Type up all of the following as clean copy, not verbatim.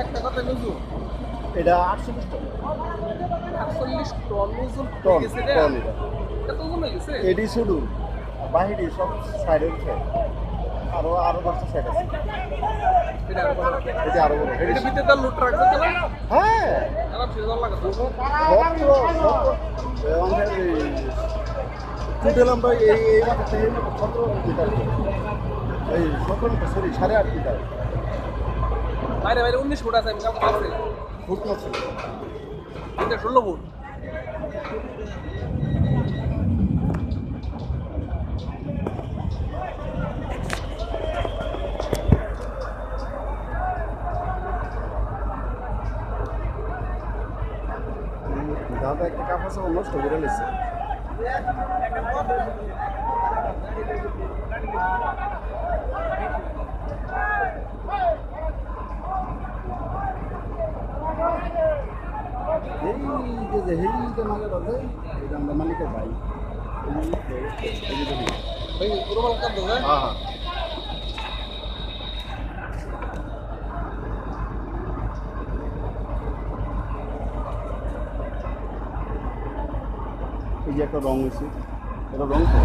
একটা কথা বুঝু এটা 48 টন 48 টন ওজন টন গেছে রে টন এটা কত ওজন হয়ে গেছে এডি শুধু বাহিরে সব সাইডের সাইড আরো 10টা সাইড আছে এটা আরো বড় এটা আরো বড় এটা ভিতরে তো লুট রাখতে চলে হ্যাঁ আরাম সে জল লাগে টোটাল আমরা এই মাঠে থেকে 17 মিটার এই 17 মিটার সরি 8.5 মিটার বাইরে বাইরে 19 ফুট আছে আমি কালকে আছে ফুট আছে এটা 16 ফুট দাদা একটা কাপ আছে নষ্ট করে নিচ্ছে এইটা মাঝে বাজে এটা আমরা মালিকের ভাই ভাই পুরো মাল কাট দাও হ্যাঁ হ্যাঁ এই যে একটা রং হয়েছে এটা রং তো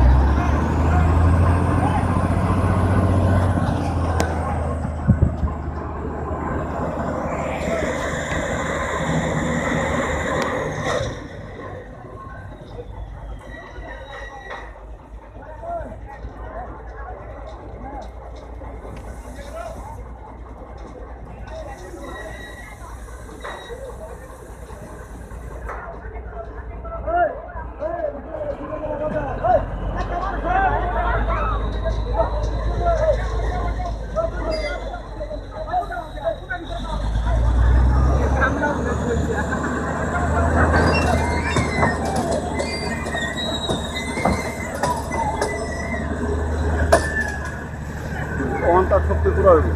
ওয়ানটা সবচেয়ে পুরো হইব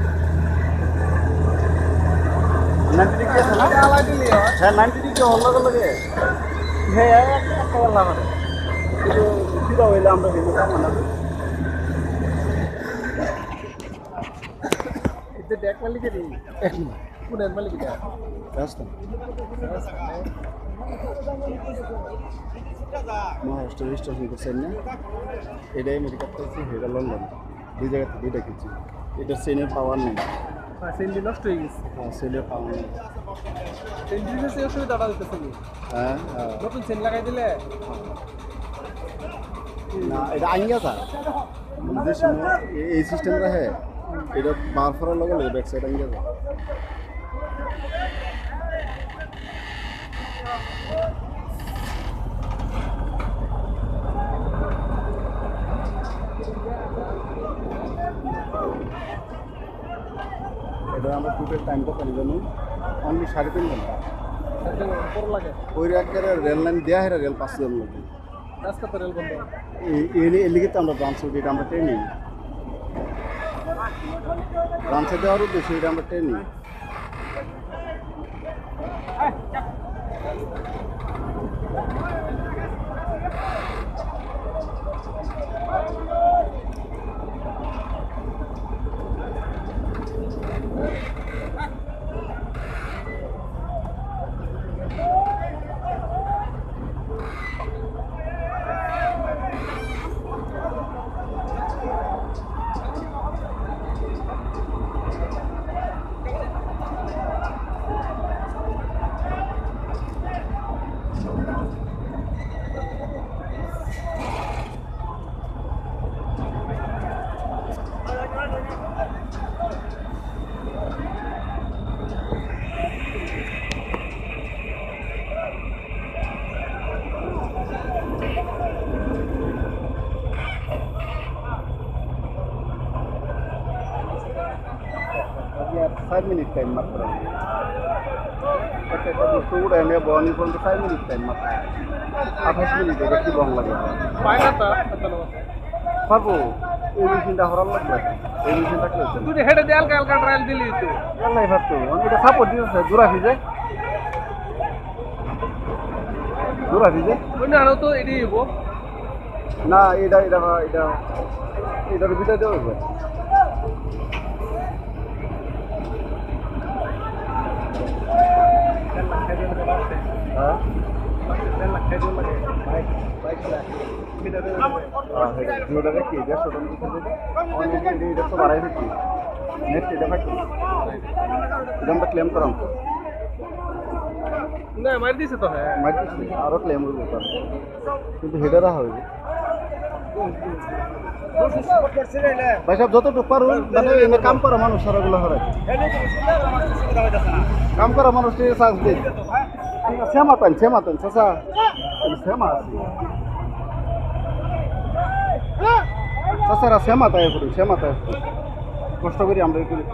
90 ডিগ্রি আছে না হ্যাঁ 90 ডিগ্রি হল লাগে হ্যাঁ একটা গেলাম আমাদের কিন্তু সিধা হইলে আমরা কিন্তু কাম না এটা দেখ মালিকে দিই পুনের মালিকে দেয় রাস্তা মহারাষ্ট্র রেজিস্ট্রেশন করছেন না এটাই আমেরিকার থেকে এটা লন্ডন দুই জায়গাতে দুইটা কিছু এটা সেনের পাওয়ার নেই সেন্ডি নষ্ট হয়ে গেছে হ্যাঁ সেলের পাওয়ার নেই সেন্ডি সে অসুবিধাটা হইতেছে হ্যাঁ হ্যাঁ নতুন সেন লাগাই দিলে না এটা আইয়া যা যে সময় এই সিস্টেমটা হ্যাঁ এটা বার করার লগে লগে ব্যাক সাইড আইয়া যা এটা আমরা টোটাল টাইমটা পারি জানো অনলি 3.5 ঘন্টা বড় লাগে ওই একেবারে রেল লাইন দেওয়া হয় রেল পাঁচ জন লাগে রাস্তা তো রেল বন্ধ এলিগে তো আমরা ব্রাঞ্চ এটা আমরা ট্রেনিং ব্রাঞ্চে দেওয়ার উদ্দেশ্য এটা আমরা ট্রেনিং यार 5 मिनिट टाइम मात्र একটা বস্তু উড়ে নিয়ে বনি পর্যন্ত 5 মিনিট টাইম মাত্র 28 মিনিট এটা কি বং লাগে পায় না তা পারবো এই মেশিনটা হরাল লাগবে এই মেশিনটা কি হচ্ছে তুই হেডে দেয়াল কালকা ট্রায়াল দিলি তো আল্লাহ ভাবতো আমি এটা সাপোর্ট দিতেছে জোড়া ভিজে ওই না তো এডি হইব না এটা এটা এটা এটার ভিতরে দেওয়া হবে হ্যাঁ ভিডিওটা কি 150 এটা তো বাড়াই দিচ্ছি নেক্সট এটা ফাইট আমরা ক্লেম করাম না মার দিছে তো হ্যাঁ মার দিচ্ছি আরও ক্লেম হইব কিন্তু হেডারা হবে ভাই সাহেব যতটুকু পারুন মানে এনে কাম করা মানুষ সারাগুলো হয় কাম করা মানুষ চান্স দিন সেমাতেন চাচা সেমা আছে চাচারা সেমাতায় করি সেমাতায় কষ্ট করি আমরা করি